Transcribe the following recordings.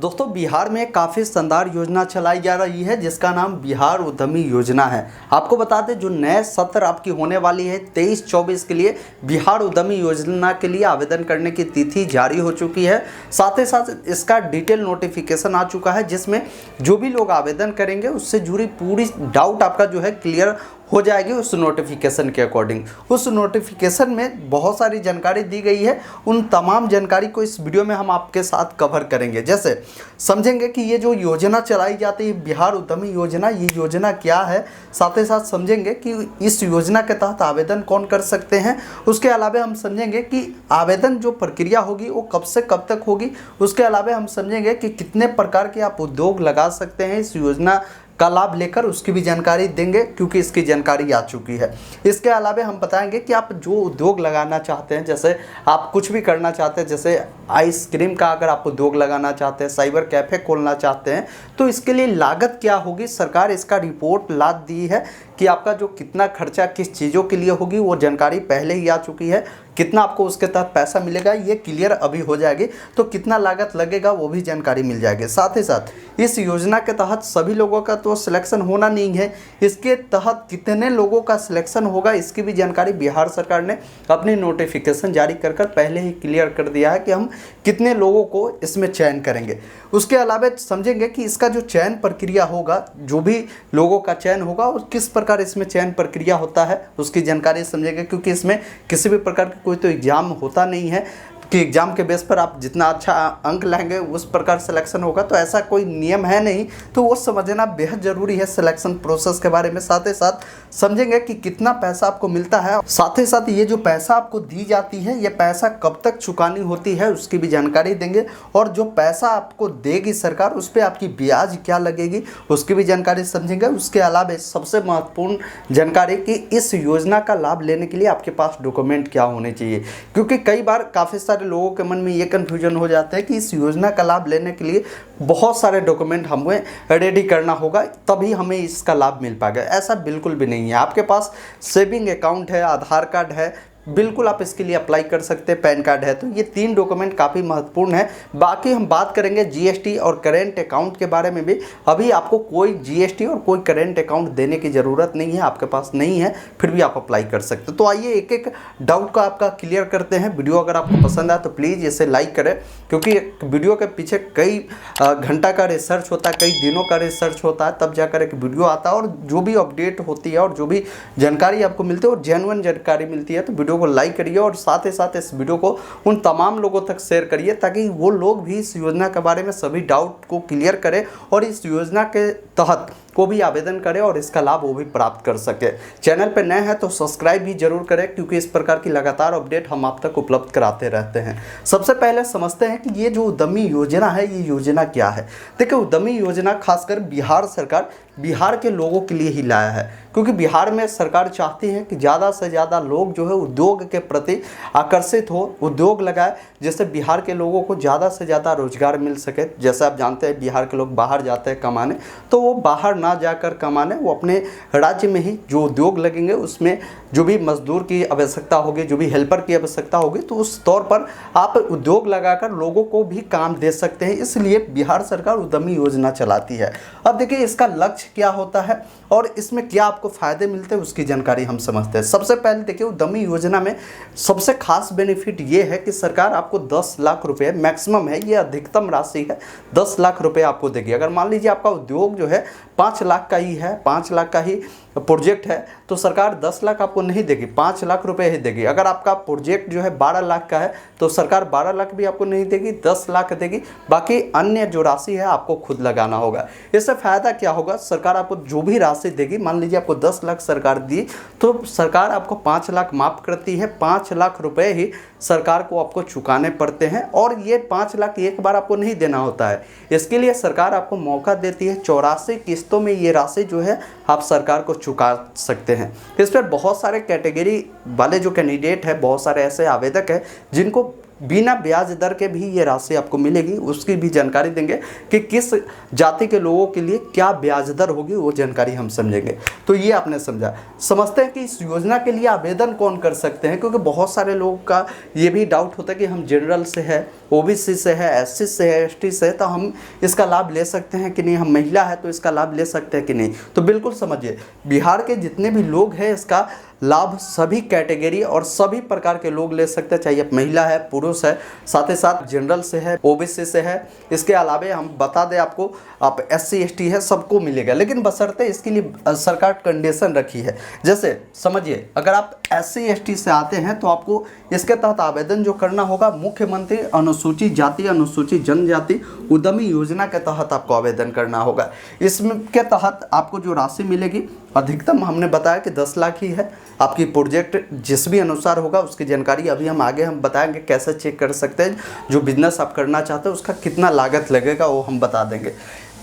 दोस्तों बिहार में काफ़ी शानदार योजना चलाई जा रही है जिसका नाम बिहार उद्यमी योजना है। आपको बता दें जो नए सत्र आपकी होने वाली है 23-24 के लिए बिहार उद्यमी योजना के लिए आवेदन करने की तिथि जारी हो चुकी है। साथ ही साथ इसका डिटेल नोटिफिकेशन आ चुका है जिसमें जो भी लोग आवेदन करेंगे उससे जुड़ी पूरी डाउट आपका जो है क्लियर हो जाएगी उस नोटिफिकेशन के अकॉर्डिंग। उस नोटिफिकेशन में बहुत सारी जानकारी दी गई है, उन तमाम जानकारी को इस वीडियो में हम आपके साथ कवर करेंगे। जैसे समझेंगे कि ये जो योजना चलाई जाती है बिहार उद्यमी योजना, ये योजना क्या है, साथ ही साथ समझेंगे कि इस योजना के तहत आवेदन कौन कर सकते हैं। उसके अलावा हम समझेंगे कि आवेदन जो प्रक्रिया होगी वो कब से कब तक होगी। उसके अलावा हम समझेंगे कि कितने प्रकार के आप उद्योग लगा सकते हैं इस योजना का लाभ लेकर, उसकी भी जानकारी देंगे क्योंकि इसकी जानकारी आ चुकी है। इसके अलावा हम बताएंगे कि आप जो उद्योग लगाना चाहते हैं, जैसे आप कुछ भी करना चाहते हैं, जैसे आइसक्रीम का अगर आप उद्योग लगाना चाहते हैं, साइबर कैफ़े खोलना चाहते हैं, तो इसके लिए लागत क्या होगी। सरकार इसका रिपोर्ट ला दी है कि आपका जो कितना खर्चा किस चीज़ों के लिए होगी वो जानकारी पहले ही आ चुकी है। कितना आपको उसके तहत पैसा मिलेगा ये क्लियर अभी हो जाएगी, तो कितना लागत लगेगा वो भी जानकारी मिल जाएगी। साथ ही साथ इस योजना के तहत सभी लोगों का तो सिलेक्शन होना नहीं है, इसके तहत कितने लोगों का सिलेक्शन होगा इसकी भी जानकारी बिहार सरकार ने अपनी नोटिफिकेशन जारी कर पहले ही क्लियर कर दिया है कि हम कितने लोगों को इसमें चयन करेंगे। उसके अलावा समझेंगे कि इसका जो चयन प्रक्रिया होगा, जो भी लोगों का चयन होगा और किस प्रकार इसमें चयन प्रक्रिया होता है उसकी जानकारी समझेंगे, क्योंकि इसमें किसी भी प्रकार का कोई तो एग्ज़ाम होता नहीं है कि एग्ज़ाम के बेस पर आप जितना अच्छा अंक लाएंगे उस प्रकार सिलेक्शन होगा, तो ऐसा कोई नियम है नहीं। तो वो समझना बेहद ज़रूरी है सिलेक्शन प्रोसेस के बारे में। साथ ही साथ समझेंगे कि कितना पैसा आपको मिलता है, साथ ही साथ ये जो पैसा आपको दी जाती है ये पैसा कब तक चुकानी होती है उसकी भी जानकारी देंगे, और जो पैसा आपको देगी सरकार उस पर आपकी ब्याज क्या लगेगी उसकी भी जानकारी समझेंगे। उसके अलावा सबसे महत्वपूर्ण जानकारी कि इस योजना का लाभ लेने के लिए आपके पास डॉक्यूमेंट क्या होने चाहिए, क्योंकि कई बार काफ़ी सारे लोगों के मन में ये कन्फ्यूजन हो जाता है कि इस योजना का लाभ लेने के लिए बहुत सारे डॉक्यूमेंट हमें रेडी करना होगा तभी हमें इसका लाभ मिल पाएगा। ऐसा बिल्कुल भी नहीं है। आपके पास सेविंग अकाउंट है, आधार कार्ड है, बिल्कुल आप इसके लिए अप्लाई कर सकते हैं, पैन कार्ड है, तो ये 3 डॉक्यूमेंट काफ़ी महत्वपूर्ण है। बाकी हम बात करेंगे जीएसटी और करेंट अकाउंट के बारे में भी। अभी आपको कोई जीएसटी और कोई करेंट अकाउंट देने की ज़रूरत नहीं है, आपके पास नहीं है, फिर भी आप अप्लाई कर सकते हैं। तो आइए एक एक डाउट का आपका क्लियर करते हैं। वीडियो अगर आपको पसंद आए तो प्लीज़ इसे लाइक करें, क्योंकि वीडियो के पीछे कई घंटा का रिसर्च होता है, कई दिनों का रिसर्च होता है, तब जाकर एक वीडियो आता है और जो भी अपडेट होती है और जो भी जानकारी आपको मिलती है और जेन्युइन जानकारी मिलती है। तो वीडियो को लाइक करिए और साथ ही साथ इस वीडियो को उन तमाम लोगों तक शेयर करिए ताकि वो लोग भी इस योजना के बारे में सभी डाउट को क्लियर करें और इस योजना के तहत को भी आवेदन करें और इसका लाभ वो भी प्राप्त कर सके। चैनल पर नए हैं तो सब्सक्राइब भी जरूर करें, क्योंकि इस प्रकार की लगातार अपडेट हम आप तक उपलब्ध कराते रहते हैं। सबसे पहले समझते हैं कि ये जो उद्यमी योजना है ये योजना क्या है। देखिए उद्यमी योजना खासकर बिहार सरकार बिहार के लोगों के लिए ही लाया है, क्योंकि बिहार में सरकार चाहती है कि ज़्यादा से ज़्यादा लोग जो है उद्योग के प्रति आकर्षित हो, उद्योग लगाए, जिससे बिहार के लोगों को ज़्यादा से ज़्यादा रोजगार मिल सके। जैसे आप जानते हैं बिहार के लोग बाहर जाते हैं कमाने, तो वो बाहर ना जाकर कमाने, वो अपने राज्य में ही जो उद्योग लगेंगे उसमें जो भी मजदूर की आवश्यकता होगी, जो भी हेल्पर की आवश्यकता होगी, तो उस तौर पर आप उद्योग लगाकर लोगों को भी काम दे सकते हैं। इसलिए बिहार सरकार उद्यमी योजना चलाती है। अब देखिए इसका लक्ष्य क्या होता है और इसमें क्या आपको फ़ायदे मिलते हैं उसकी जानकारी हम समझते हैं। सबसे पहले देखिए उद्यमी योजना में सबसे खास बेनिफिट ये है कि सरकार आपको 10 लाख रुपए मैक्सिमम है, ये अधिकतम राशि है, 10 लाख रुपए आपको देगी। अगर मान लीजिए आपका उद्योग जो है 5 लाख का ही है, 5 लाख का ही प्रोजेक्ट है, तो सरकार 10 लाख आपको नहीं देगी, 5 लाख रुपए ही देगी। अगर आपका प्रोजेक्ट जो है 12 लाख का है तो सरकार 12 लाख भी आपको नहीं देगी, 10 लाख देगी। बाकी अन्य जो राशि है आपको खुद लगाना होगा। इससे फ़ायदा क्या होगा, सरकार आपको जो भी राशि देगी, मान लीजिए आपको 10 लाख सरकार दी तो सरकार आपको 5 लाख माफ़ करती है, 5 लाख रुपए ही सरकार को आपको चुकाने पड़ते हैं। और ये 5 लाख एक बार आपको नहीं देना होता है, इसके लिए सरकार आपको मौका देती है 84 किस्तों में ये राशि जो है आप सरकार को चुका सकते हैं। इस पर बहुत सारे कैटेगरी वाले जो कैंडिडेट है, बहुत सारे ऐसे आवेदक हैं जिनको बिना ब्याज दर के भी ये राशि आपको मिलेगी, उसकी भी जानकारी देंगे कि किस जाति के लोगों के लिए क्या ब्याज दर होगी, वो जानकारी हम समझेंगे। तो ये आपने समझा। समझते हैं कि इस योजना के लिए आवेदन कौन कर सकते हैं, क्योंकि बहुत सारे लोगों का ये भी डाउट होता है कि हम जनरल से है, ओबीसी से है, एससी से है, एसटी से है, तो हम इसका लाभ ले सकते हैं कि नहीं, हम महिला है तो इसका लाभ ले सकते हैं कि नहीं। तो बिल्कुल समझिए, बिहार के जितने भी लोग हैं इसका लाभ सभी कैटेगरी और सभी प्रकार के लोग ले सकते हैं, चाहे आप महिला है, पुरुष है, साथ ही साथ जनरल से है, ओबीसी से है। इसके अलावा हम बता दें आपको, आप एससी एसटी है, सबको मिलेगा, लेकिन बशर्ते इसके लिए सरकार कंडीशन रखी है। जैसे समझिए, अगर आप एससी एसटी से आते हैं तो आपको इसके तहत आवेदन जो करना होगा, मुख्यमंत्री अनुसूचित जाति अनुसूचित जनजाति उद्यमी योजना के तहत आपको आवेदन करना होगा। इसके तहत आपको जो राशि मिलेगी अधिकतम हमने बताया कि 10 लाख ही है। आपकी प्रोजेक्ट जिस भी अनुसार होगा उसकी जानकारी अभी हम आगे बताएंगे कैसे चेक कर सकते हैं। जो बिजनेस आप करना चाहते हैं उसका कितना लागत लगेगा वो हम बता देंगे।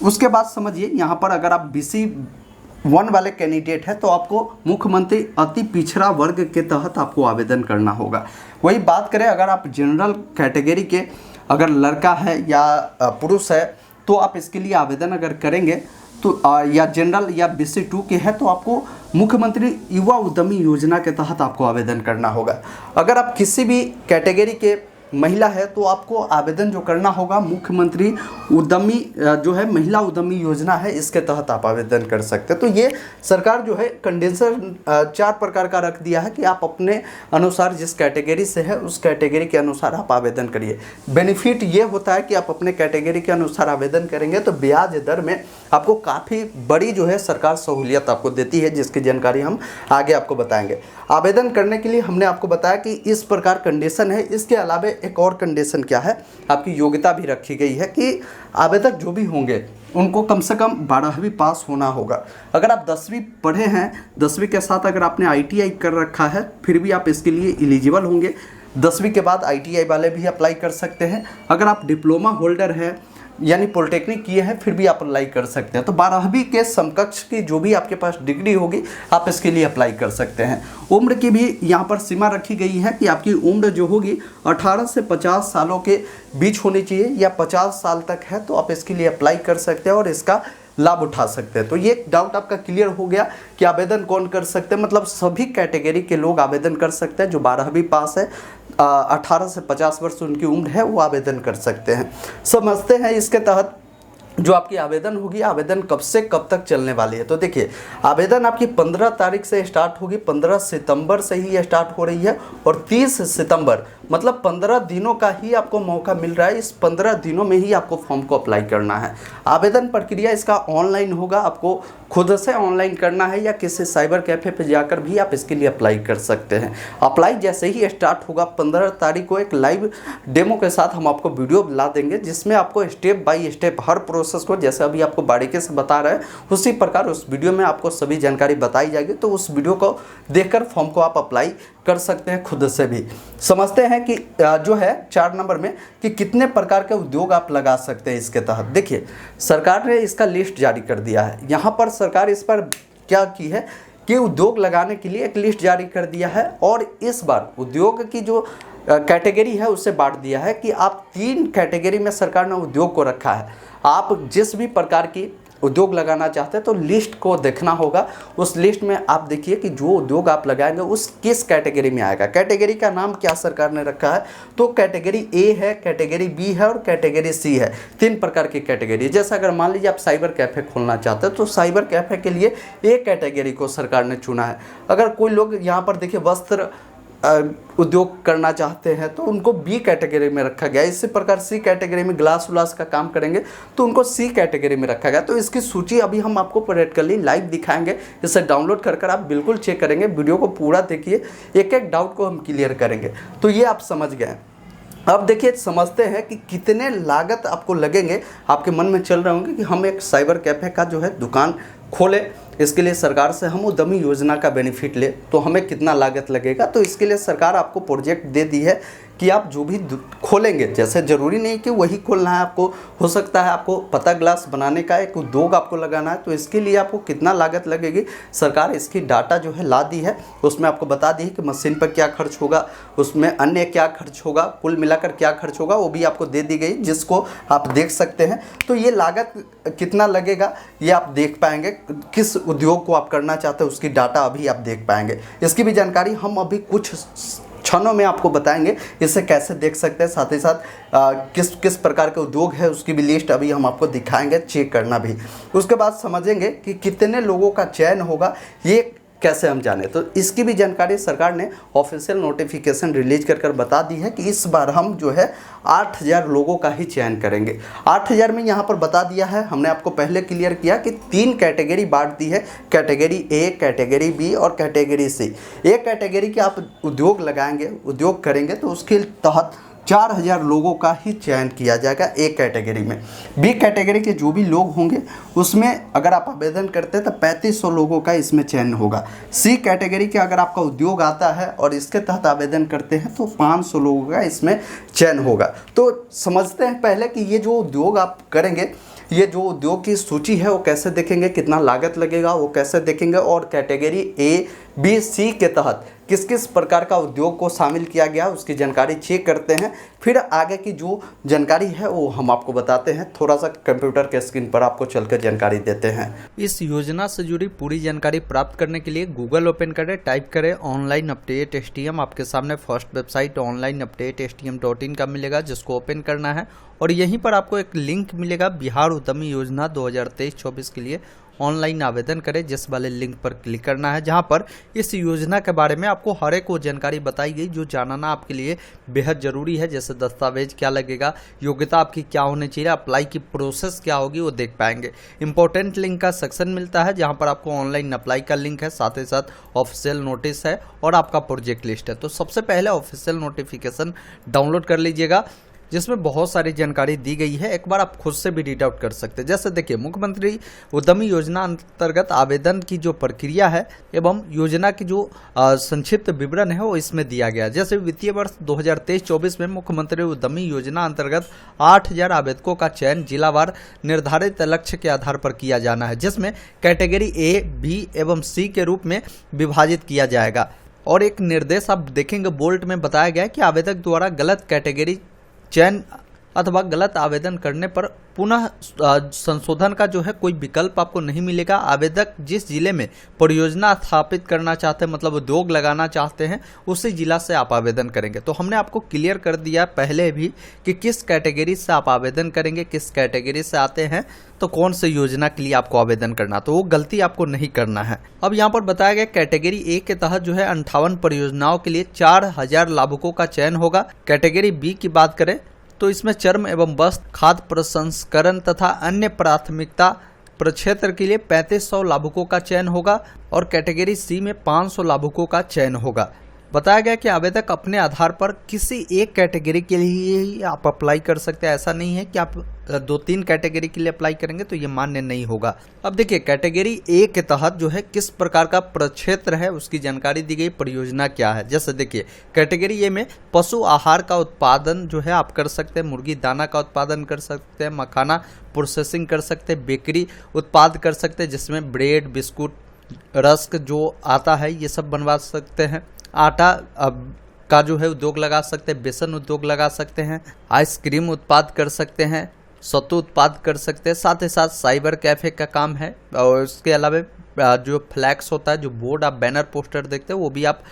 उसके बाद समझिए, यहाँ पर अगर आप BC 1 वाले कैंडिडेट है तो आपको मुख्यमंत्री अति पिछड़ा वर्ग के तहत आपको आवेदन करना होगा। वही बात करें, अगर आप जनरल कैटेगरी के अगर लड़का है या पुरुष है तो आप इसके लिए आवेदन अगर करेंगे तो या जनरल या BC 2 के है तो आपको मुख्यमंत्री युवा उद्यमी योजना के तहत आपको आवेदन करना होगा। अगर आप किसी भी कैटेगरी के महिला है तो आपको आवेदन जो करना होगा मुख्यमंत्री उद्यमी जो है महिला उद्यमी योजना है, इसके तहत आप आवेदन कर सकते हैं। तो ये सरकार जो है कंडेंसर 4 प्रकार का रख दिया है कि आप अपने अनुसार जिस कैटेगरी से है उस कैटेगरी के अनुसार आप आवेदन करिए। बेनिफिट ये होता है कि आप अपने कैटेगरी के अनुसार आवेदन करेंगे तो ब्याज दर में आपको काफ़ी बड़ी जो है सरकार सहूलियत आपको देती है, जिसकी जानकारी हम आगे आपको बताएंगे। आवेदन करने के लिए हमने आपको बताया कि इस प्रकार कंडीशन है। इसके अलावा एक और कंडीशन क्या है, आपकी योग्यता भी रखी गई है कि आवेदक जो भी होंगे उनको कम से कम 12वीं पास होना होगा। अगर आप 10वीं पढ़े हैं, 10वीं के साथ अगर आपने ITI कर रखा है फिर भी आप इसके लिए एलिजिबल होंगे। 10वीं के बाद ITI वाले भी अप्लाई कर सकते हैं। अगर आप डिप्लोमा होल्डर है यानी पॉलिटेक्निक किए हैं फिर भी आप अप्लाई कर सकते हैं। तो 12वीं के समकक्ष की जो भी आपके पास डिग्री होगी आप इसके लिए अप्लाई कर सकते हैं। उम्र की भी यहाँ पर सीमा रखी गई है कि आपकी उम्र जो होगी 18 से 50 सालों के बीच होनी चाहिए या 50 साल तक है तो आप इसके लिए अप्लाई कर सकते हैं और इसका लाभ उठा सकते हैं। तो ये डाउट आपका क्लियर हो गया कि आवेदन कौन कर सकते हैं। मतलब सभी कैटेगरी के लोग आवेदन कर सकते हैं। जो 12वीं पास है, 18 से 50 वर्ष उनकी उम्र है, वो आवेदन कर सकते हैं। समझते हैं इसके तहत जो आपकी आवेदन होगी, आवेदन कब से कब तक चलने वाली है। तो देखिए, आवेदन आपकी 15 तारीख से स्टार्ट होगी, 15 सितंबर से ही ये स्टार्ट हो रही है और 30 सितंबर मतलब 15 दिनों का ही आपको मौका मिल रहा है। इस 15 दिनों में ही आपको फॉर्म को अप्लाई करना है। आवेदन प्रक्रिया इसका ऑनलाइन होगा, आपको खुद से ऑनलाइन करना है या किसी साइबर कैफ़े पे जाकर भी आप इसके लिए अप्लाई कर सकते हैं। अप्लाई जैसे ही स्टार्ट होगा 15 तारीख को एक लाइव डेमो के साथ हम आपको वीडियो ला देंगे, जिसमें आपको step by step her process को जैसे अभी आपको बारीकी से बता रहे हैं उसी प्रकार उस वीडियो में आपको सभी जानकारी बताई जाएगी। तो उस वीडियो को देखकर फॉर्म को आप अप्लाई कर सकते हैं खुद से भी। समझते हैं कि जो है 4 नंबर में कि कितने प्रकार के उद्योग आप लगा सकते हैं इसके तहत। देखिए, सरकार ने इसका लिस्ट जारी कर दिया है। यहाँ पर सरकार इस पर क्या की है कि उद्योग लगाने के लिए एक लिस्ट जारी कर दिया है और इस बार उद्योग की जो कैटेगरी है उससे बांट दिया है कि आप 3 कैटेगरी में सरकार ने उद्योग को रखा है। आप जिस भी प्रकार की उद्योग लगाना चाहते हैं तो लिस्ट को देखना होगा। उस लिस्ट में आप देखिए कि जो उद्योग आप लगाएंगे उस किस कैटेगरी में आएगा। कैटेगरी का नाम क्या सरकार ने रखा है, तो कैटेगरी A है, कैटेगरी B है और कैटेगरी C है। 3 प्रकार की कैटेगरी। जैसे अगर मान लीजिए आप साइबर कैफ़े खोलना चाहते हैं तो साइबर कैफ़े के लिए A कैटेगरी को सरकार ने चुना है। अगर कोई लोग यहाँ पर देखिए वस्त्र उद्योग करना चाहते हैं तो उनको B कैटेगरी में रखा गया। इसी प्रकार C कैटेगरी में ग्लास व्लास का काम करेंगे तो उनको C कैटेगरी में रखा गया। तो इसकी सूची अभी हम आपको प्रैक्टिकली लाइव दिखाएंगे। इसे डाउनलोड कर आप बिल्कुल चेक करेंगे। वीडियो को पूरा देखिए, एक एक डाउट को हम क्लियर करेंगे। तो ये आप समझ गए। अब देखिए, समझते हैं कि कितने लागत आपको लगेंगे। आपके मन में चल रहे होंगे कि हम एक साइबर कैफ़े का जो है दुकान खोलें, इसके लिए सरकार से हम उद्यमी योजना का बेनिफिट ले तो हमें कितना लागत लगेगा। तो इसके लिए सरकार आपको प्रोजेक्ट दे दी है कि आप जो भी खोलेंगे, जैसे ज़रूरी नहीं कि वही खोलना है आपको, हो सकता है आपको पत्ता ग्लास बनाने का एक उद्योग आपको लगाना है, तो इसके लिए आपको कितना लागत लगेगी, सरकार इसकी डाटा जो है ला दी है, उसमें आपको बता दी है कि मशीन पर क्या खर्च होगा, उसमें अन्य क्या खर्च होगा, कुल मिलाकर क्या खर्च होगा वो भी आपको दे दी गई, जिसको आप देख सकते हैं। तो ये लागत कितना लगेगा ये आप देख पाएंगे, किस उद्योग को आप करना चाहते हैं उसकी डाटा अभी आप देख पाएंगे। इसकी भी जानकारी हम अभी कुछ क्षणों में आपको बताएंगे, इसे कैसे देख सकते हैं, साथ ही साथ किस किस प्रकार के उद्योग है उसकी भी लिस्ट अभी हम आपको दिखाएंगे, चेक करना भी। उसके बाद समझेंगे कि कितने लोगों का चयन होगा, ये कैसे हम जाने। तो इसकी भी जानकारी सरकार ने ऑफिशियल नोटिफिकेशन रिलीज कर बता दी है कि इस बार हम जो है 8000 लोगों का ही चयन करेंगे। 8000 में यहाँ पर बता दिया है, हमने आपको पहले क्लियर किया कि 3 कैटेगरी बांट दी है, कैटेगरी ए, कैटेगरी बी और कैटेगरी सी। एक कैटेगरी के आप उद्योग लगाएंगे, उद्योग करेंगे तो उसके तहत 4000 लोगों का ही चयन किया जाएगा एक कैटेगरी में। बी कैटेगरी के जो भी लोग होंगे उसमें अगर आप आवेदन करते हैं तो 3500 लोगों का इसमें चयन होगा। सी कैटेगरी के अगर आपका उद्योग आता है और इसके तहत आवेदन करते हैं तो 500 लोगों का इसमें चयन होगा। तो समझते हैं पहले कि ये जो उद्योग आप करेंगे, ये जो उद्योग की सूची है वो कैसे देखेंगे, कितना लागत लगेगा वो कैसे देखेंगे, और कैटेगरी ए, बी, सी के तहत किस किस प्रकार का उद्योग को शामिल किया गया उसकी जानकारी चेक करते हैं। फिर आगे की जो जानकारी है वो हम आपको बताते हैं, थोड़ा सा कंप्यूटर के स्क्रीन पर आपको चलकर जानकारी देते हैं। इस योजना से जुड़ी पूरी जानकारी प्राप्त करने के लिए गूगल ओपन करें, टाइप करें ऑनलाइन अपडेट STM। आपके सामने first website online update STM.in का मिलेगा, जिसको ओपन करना है और यहीं पर आपको एक लिंक मिलेगा बिहार उद्यमी योजना 2023-24 के लिए ऑनलाइन आवेदन करें, जिस वाले लिंक पर क्लिक करना है, जहां पर इस योजना के बारे में आपको हर एक वो जानकारी बताई गई जो जानना आपके लिए बेहद ज़रूरी है। जैसे दस्तावेज क्या लगेगा, योग्यता आपकी क्या होनी चाहिए, अप्लाई की प्रोसेस क्या होगी वो देख पाएंगे। इंपॉर्टेंट लिंक का सेक्शन मिलता है जहां पर आपको ऑनलाइन अप्लाई का लिंक है, साथ ही साथ ऑफिशियल नोटिस है और आपका प्रोजेक्ट लिस्ट है। तो सबसे पहले ऑफिशियल नोटिफिकेशन डाउनलोड कर लीजिएगा, जिसमें बहुत सारी जानकारी दी गई है, एक बार आप खुद से भी रीड आउट कर सकते हैं। जैसे देखिए, मुख्यमंत्री उद्यमी योजना अंतर्गत आवेदन की जो प्रक्रिया है एवं योजना की जो संक्षिप्त विवरण है वो इसमें दिया गया। जैसे वित्तीय वर्ष 2023-24 में मुख्यमंत्री उद्यमी योजना अंतर्गत 8000 आवेदकों का चयन जिलावार निर्धारित लक्ष्य के आधार पर किया जाना है, जिसमें कैटेगरी ए, बी एवं सी के रूप में विभाजित किया जाएगा। और एक निर्देश आप देखेंगे बोल्ड में बताया गया है कि आवेदक द्वारा गलत कैटेगरी चयन अथवा गलत आवेदन करने पर पुनः संशोधन का जो है कोई विकल्प आपको नहीं मिलेगा। आवेदक जिस जिले में परियोजना स्थापित करना चाहते हैं, मतलब उद्योग लगाना चाहते हैं, उसी जिला से आप आवेदन करेंगे। तो हमने आपको क्लियर कर दिया पहले भी कि किस कैटेगरी से आप आवेदन करेंगे, किस कैटेगरी से आते हैं तो कौन से योजना के लिए आपको आवेदन करना, तो वो गलती आपको नहीं करना है। अब यहाँ पर बताया गया कैटेगरी ए के तहत जो है 58 परियोजनाओं के लिए 4000 लाभुकों का चयन होगा। कैटेगरी बी की बात करें तो इसमें चर्म एवं वस्त्र, खाद्य प्रसंस्करण तथा अन्य प्राथमिकता प्रक्षेत्र के लिए 3500 लाभुकों का चयन होगा और कैटेगरी सी में 500 लाभुकों का चयन होगा। बताया गया कि आवेदक अपने आधार पर किसी एक कैटेगरी के लिए ही आप अप्लाई कर सकते हैं। ऐसा नहीं है कि आप 2-3 कैटेगरी के लिए अप्लाई करेंगे तो ये मान्य नहीं होगा। अब देखिए, कैटेगरी ए के तहत जो है किस प्रकार का प्रक्षेत्र है उसकी जानकारी दी गई, परियोजना क्या है। जैसे देखिए, कैटेगरी ए में पशु आहार का उत्पादन जो है आप कर सकते हैं, मुर्गी दाना का उत्पादन कर सकते हैं, मखाना प्रोसेसिंग कर सकते हैं, बेकरी उत्पाद कर सकते हैं जिसमें ब्रेड, बिस्कुट, रस्क जो आता है ये सब बनवा सकते हैं, आटा का जो है उद्योग लगा सकते हैं, बेसन उद्योग लगा सकते हैं, आइसक्रीम उत्पाद कर सकते हैं, सत्तू उत्पाद कर सकते हैं, साथ ही साथ साइबर कैफे का काम है। और इसके अलावा जो फ्लैक्स होता है, जो बोर्ड आप बैनर पोस्टर देखते हैं वो भी आप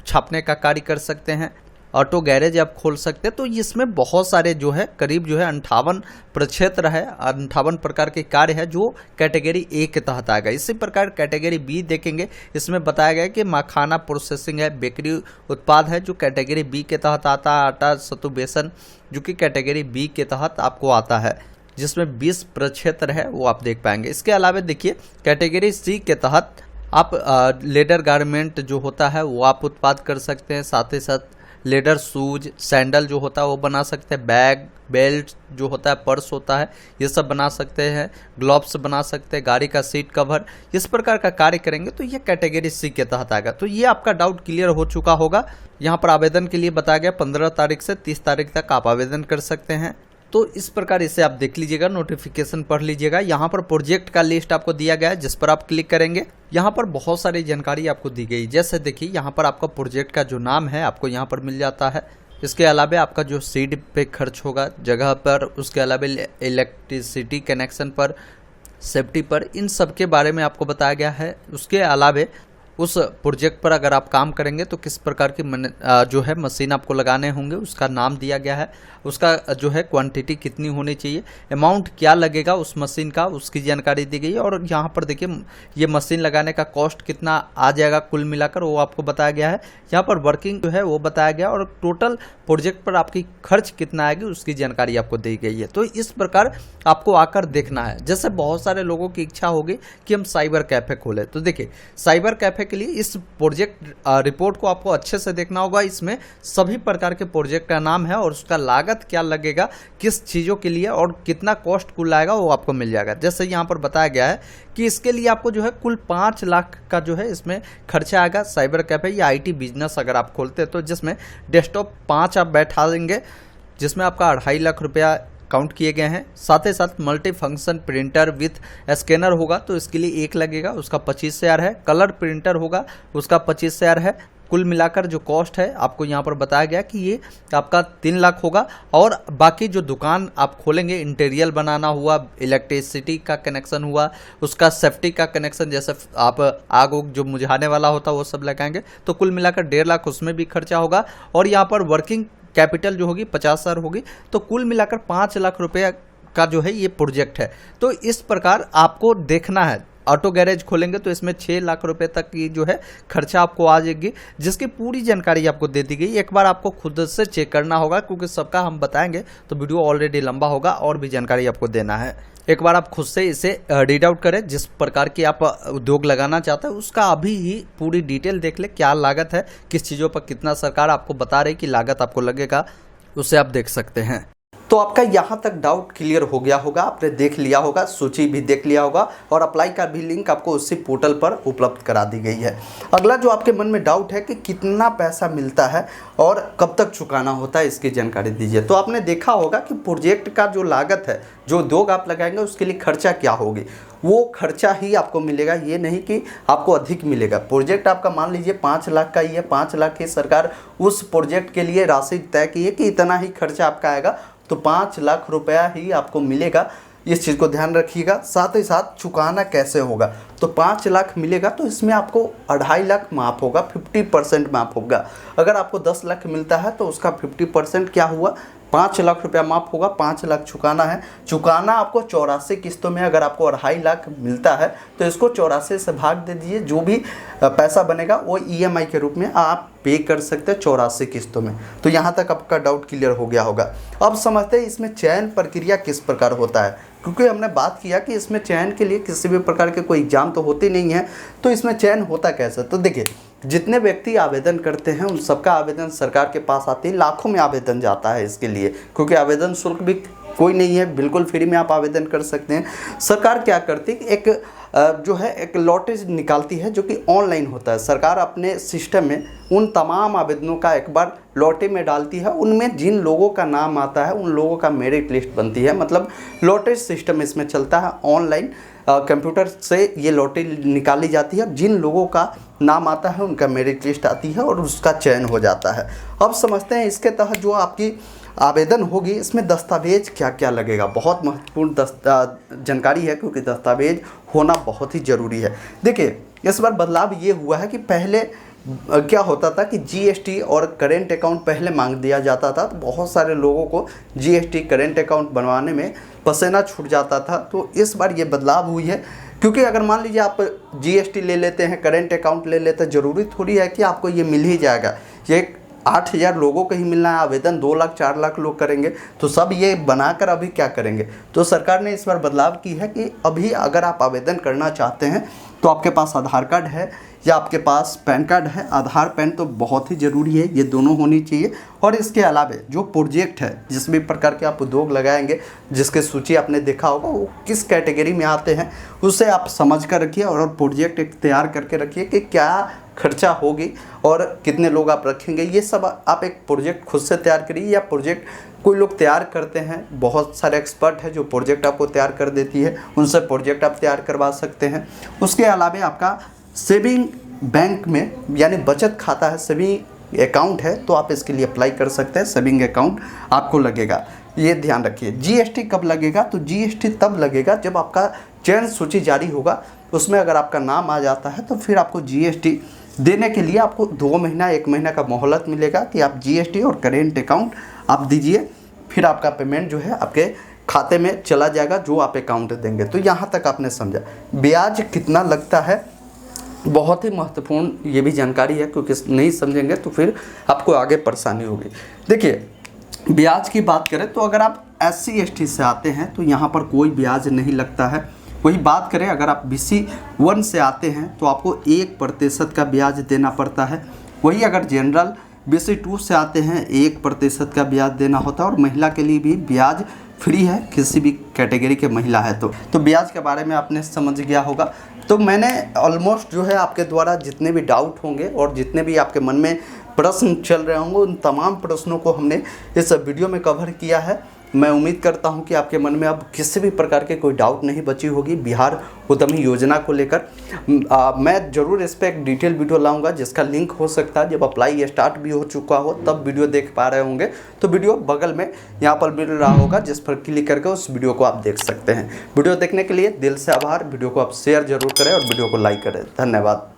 छापने का कार्य कर सकते हैं, ऑटो गैरेज आप खोल सकते हैं। तो इसमें बहुत सारे जो है करीब जो है 58 प्रक्षेत्र है, 58 प्रकार के कार्य है जो कैटेगरी ए के तहत आएगा। इसी प्रकार कैटेगरी बी देखेंगे, इसमें बताया गया कि मखाना प्रोसेसिंग है, बेकरी उत्पाद है जो कैटेगरी बी के तहत आता है, आटा, सत्तू, बेसन जो कि कैटेगरी बी के तहत आपको आता है, जिसमें 20 प्रक्षेत्र है वो आप देख पाएंगे। इसके अलावा देखिए, कैटेगरी सी के तहत आप लेदर गारमेंट जो होता है वो आप उत्पाद कर सकते हैं, साथ ही साथ लेदर शूज, सैंडल जो होता है वो बना सकते हैं, बैग, बेल्ट जो होता है, पर्स होता है, ये सब बना सकते हैं, ग्लव्स बना सकते हैं, गाड़ी का सीट कवर, इस प्रकार का कार्य करेंगे तो ये कैटेगरी सी के तहत आएगा। तो ये आपका डाउट क्लियर हो चुका होगा। यहाँ पर आवेदन के लिए बताया गया 15 तारीख से 30 तारीख तक आप आवेदन कर सकते हैं। तो इस प्रकार इसे आप देख लीजिएगा, नोटिफिकेशन पढ़ लीजिएगा। यहाँ पर प्रोजेक्ट का लिस्ट आपको दिया गया है, जिस पर आप क्लिक करेंगे यहाँ पर बहुत सारी जानकारी आपको दी गई। जैसे देखिए यहाँ पर आपका प्रोजेक्ट का जो नाम है आपको यहाँ पर मिल जाता है। इसके अलावा आपका जो सीड पे खर्च होगा जगह पर, उसके अलावा इलेक्ट्रिसिटी कनेक्शन पर, सेफ्टी पर, इन सब के बारे में आपको बताया गया है। उसके अलावा उस प्रोजेक्ट पर अगर आप काम करेंगे तो किस प्रकार की जो है मशीन आपको लगाने होंगे उसका नाम दिया गया है। उसका जो है क्वांटिटी कितनी होनी चाहिए, अमाउंट क्या लगेगा उस मशीन का, उसकी जानकारी दी गई है। और यहाँ पर देखिए ये मशीन लगाने का कॉस्ट कितना आ जाएगा कुल मिलाकर वो आपको बताया गया है। यहाँ पर वर्किंग जो है वो बताया गया और टोटल प्रोजेक्ट पर आपकी खर्च कितना आएगी उसकी जानकारी आपको दी गई है। तो इस प्रकार आपको आकर देखना है। जैसे बहुत सारे लोगों की इच्छा होगी कि हम साइबर कैफ़े खोलें, तो देखिए साइबर कैफ़े के लिए इस प्रोजेक्ट रिपोर्ट को आपको अच्छे से देखना होगा। इसमें सभी प्रकार के प्रोजेक्ट का नाम है और उसका लागत क्या लगेगा, किस चीज़ों के लिए और कितना कॉस्ट कुल आएगा वो आपको मिल जाएगा। जैसे यहाँ पर बताया गया है कि इसके लिए आपको जो है कुल 5 लाख का जो है इसमें खर्चा आएगा। साइबर कैफ़े या IT बिजनेस अगर आप खोलते हैं तो जिसमें डेस्कटॉप 5 आप बैठा देंगे, जिसमें आपका 2.5 लाख रुपया काउंट किए गए हैं। साथ ही साथ multi function printer with scanner होगा तो इसके लिए 1 लगेगा, उसका 25,000 है। कलर प्रिंटर होगा उसका 25,000 है। कुल मिलाकर जो कॉस्ट है आपको यहाँ पर बताया गया कि ये आपका 3 लाख होगा। और बाकी जो दुकान आप खोलेंगे, इंटीरियर बनाना हुआ, इलेक्ट्रिसिटी का कनेक्शन हुआ, उसका सेफ्टी का कनेक्शन, जैसे आप आग उग जो मुझाने वाला होता है वो सब लगाएंगे तो कुल मिलाकर 1.5 लाख उसमें भी खर्चा होगा। और यहाँ पर वर्किंग कैपिटल जो होगी 50,000 होगी। तो कुल मिलाकर 5 लाख रुपया का जो है ये प्रोजेक्ट है। तो इस प्रकार आपको देखना है। ऑटो गैरेज खोलेंगे तो इसमें 6 लाख रुपए तक की जो है खर्चा आपको आ जाएगी, जिसकी पूरी जानकारी आपको दे दी गई। एक बार आपको खुद से चेक करना होगा क्योंकि सबका हम बताएंगे तो वीडियो ऑलरेडी लंबा होगा और भी जानकारी आपको देना है। एक बार आप खुद से इसे रीड आउट करें, जिस प्रकार की आप उद्योग लगाना चाहते हैं उसका अभी ही पूरी डिटेल देख ले, क्या लागत है, किस चीज़ों पर कितना सरकार आपको बता रही कि लागत आपको लगेगा, उसे आप देख सकते हैं। तो आपका यहाँ तक डाउट क्लियर हो गया होगा, आपने देख लिया होगा, सूची भी देख लिया होगा और अप्लाई का भी लिंक आपको उसी पोर्टल पर उपलब्ध करा दी गई है। अगला जो आपके मन में डाउट है कि कितना पैसा मिलता है और कब तक चुकाना होता है, इसकी जानकारी दीजिए। तो आपने देखा होगा कि प्रोजेक्ट का जो लागत है, जो उद्योग आप लगाएंगे उसके लिए खर्चा क्या होगी, वो खर्चा ही आपको मिलेगा, ये नहीं कि आपको अधिक मिलेगा। प्रोजेक्ट आपका मान लीजिए 5 लाख का ही है, 5 लाख की सरकार उस प्रोजेक्ट के लिए राशि तय की है कि इतना ही खर्चा आपका आएगा, तो 5 लाख रुपया ही आपको मिलेगा। इस चीज़ को ध्यान रखिएगा। साथ ही साथ चुकाना कैसे होगा, तो 5 लाख मिलेगा तो इसमें आपको 2.5 लाख माफ़ होगा, 50% माफ़ होगा। अगर आपको 10 लाख मिलता है तो उसका 50% क्या हुआ, 5 लाख रुपया माफ़ होगा, 5 लाख चुकाना है। चुकाना आपको 84 किस्तों में, अगर आपको 2.5 लाख मिलता है तो इसको 84 से भाग दे दीजिए, जो भी पैसा बनेगा वो EMI के रूप में आप पे कर सकते हैं 84 किस्तों में। तो यहाँ तक आपका डाउट क्लियर हो गया होगा। अब समझते हैं इसमें चयन प्रक्रिया किस प्रकार होता है, क्योंकि हमने बात किया कि इसमें चयन के लिए किसी भी प्रकार के कोई एग्जाम तो होते नहीं है, तो इसमें चयन होता कैसे। तो देखिए जितने व्यक्ति आवेदन करते हैं उन सबका आवेदन सरकार के पास आती है, लाखों में आवेदन जाता है इसके लिए, क्योंकि आवेदन शुल्क भी कोई नहीं है, बिल्कुल फ्री में आप आवेदन कर सकते हैं। सरकार क्या करती है, एक लॉटरी निकालती है जो कि ऑनलाइन होता है। सरकार अपने सिस्टम में उन तमाम आवेदनों का एक बार लॉटरी में डालती है, उनमें जिन लोगों का नाम आता है उन लोगों का मेरिट लिस्ट बनती है। मतलब लॉटरी सिस्टम इसमें चलता है, ऑनलाइन कंप्यूटर से ये लॉटरी निकाली जाती है, जिन लोगों का नाम आता है उनका मेरिट लिस्ट आती है और उसका चयन हो जाता है। अब समझते हैं इसके तहत जो आपकी आवेदन होगी इसमें दस्तावेज क्या क्या लगेगा। बहुत महत्वपूर्ण जानकारी है, क्योंकि दस्तावेज होना बहुत ही ज़रूरी है। देखिए इस बार बदलाव ये हुआ है कि पहले क्या होता था कि GST और करेंट अकाउंट पहले मांग दिया जाता था, तो बहुत सारे लोगों को GST करेंट अकाउंट बनवाने में पसीना छूट जाता था। तो इस बार ये बदलाव हुई है, क्योंकि अगर मान लीजिए आप GST ले लेते हैं, करेंट अकाउंट ले लेते हैं, ज़रूरी थोड़ी है कि आपको ये मिल ही जाएगा। ये 8,000 लोगों को ही मिलना है, आवेदन 2 लाख 4 लाख लोग करेंगे, तो सब ये बनाकर अभी क्या करेंगे। तो सरकार ने इस बार बदलाव की है कि अभी अगर आप आवेदन करना चाहते हैं तो आपके पास आधार कार्ड है या आपके पास पैन कार्ड है। आधार पैन तो बहुत ही ज़रूरी है, ये दोनों होनी चाहिए। और इसके अलावा जो प्रोजेक्ट है, जिस भी प्रकार के आप उद्योग लगाएंगे, जिसके सूची आपने देखा होगा वो किस कैटेगरी में आते हैं, उसे आप समझ कर रखिए और प्रोजेक्ट एक तैयार करके रखिए कि क्या खर्चा होगी और कितने लोग आप रखेंगे। ये सब आप एक प्रोजेक्ट खुद से तैयार करिए, या प्रोजेक्ट कोई लोग तैयार करते हैं, बहुत सारे एक्सपर्ट हैं जो प्रोजेक्ट आपको तैयार कर देती है, उनसे प्रोजेक्ट आप तैयार करवा सकते हैं। उसके अलावा आपका सेविंग बैंक में यानी बचत खाता है, सेविंग अकाउंट है, तो आप इसके लिए अप्लाई कर सकते हैं। सेविंग अकाउंट आपको लगेगा, ये ध्यान रखिए। जीएसटी कब लगेगा? तो जीएसटी तब लगेगा जब आपका चयन सूची जारी होगा, उसमें अगर आपका नाम आ जाता है तो फिर आपको जीएसटी देने के लिए आपको 2 महीना 1 महीना का मोहलत मिलेगा कि आप जीएसटी और करेंट अकाउंट आप दीजिए, फिर आपका पेमेंट जो है आपके खाते में चला जाएगा जो आप अकाउंट देंगे। तो यहाँ तक आपने समझा। ब्याज कितना लगता है, बहुत ही महत्वपूर्ण ये भी जानकारी है, क्योंकि नहीं समझेंगे तो फिर आपको आगे परेशानी होगी। देखिए, ब्याज की बात करें तो अगर आप SC ST से आते हैं तो यहाँ पर कोई ब्याज नहीं लगता है। वही बात करें अगर आप BC 1 से आते हैं तो आपको 1% का ब्याज देना पड़ता है। वही अगर जनरल BC 2 से आते हैं 1% का ब्याज देना होता है। और महिला के लिए भी ब्याज फ्री है, किसी भी कैटेगरी के महिला है तो ब्याज के बारे में आपने समझ गया होगा। तो मैंने ऑलमोस्ट जो है आपके द्वारा जितने भी डाउट होंगे और जितने भी आपके मन में प्रश्न चल रहे होंगे, उन तमाम प्रश्नों को हमने इस वीडियो में कवर किया है। मैं उम्मीद करता हूं कि आपके मन में अब किसी भी प्रकार के कोई डाउट नहीं बची होगी बिहार उद्यमी योजना को लेकर। मैं ज़रूर इस पर एक डिटेल वीडियो लाऊंगा, जिसका लिंक हो सकता है जब अप्लाई स्टार्ट भी हो चुका हो तब वीडियो देख पा रहे होंगे, तो वीडियो बगल में यहाँ पर मिल रहा होगा, जिस पर क्लिक करके उस वीडियो को आप देख सकते हैं। वीडियो देखने के लिए दिल से आभार। वीडियो को आप शेयर जरूर करें और वीडियो को लाइक करें। धन्यवाद।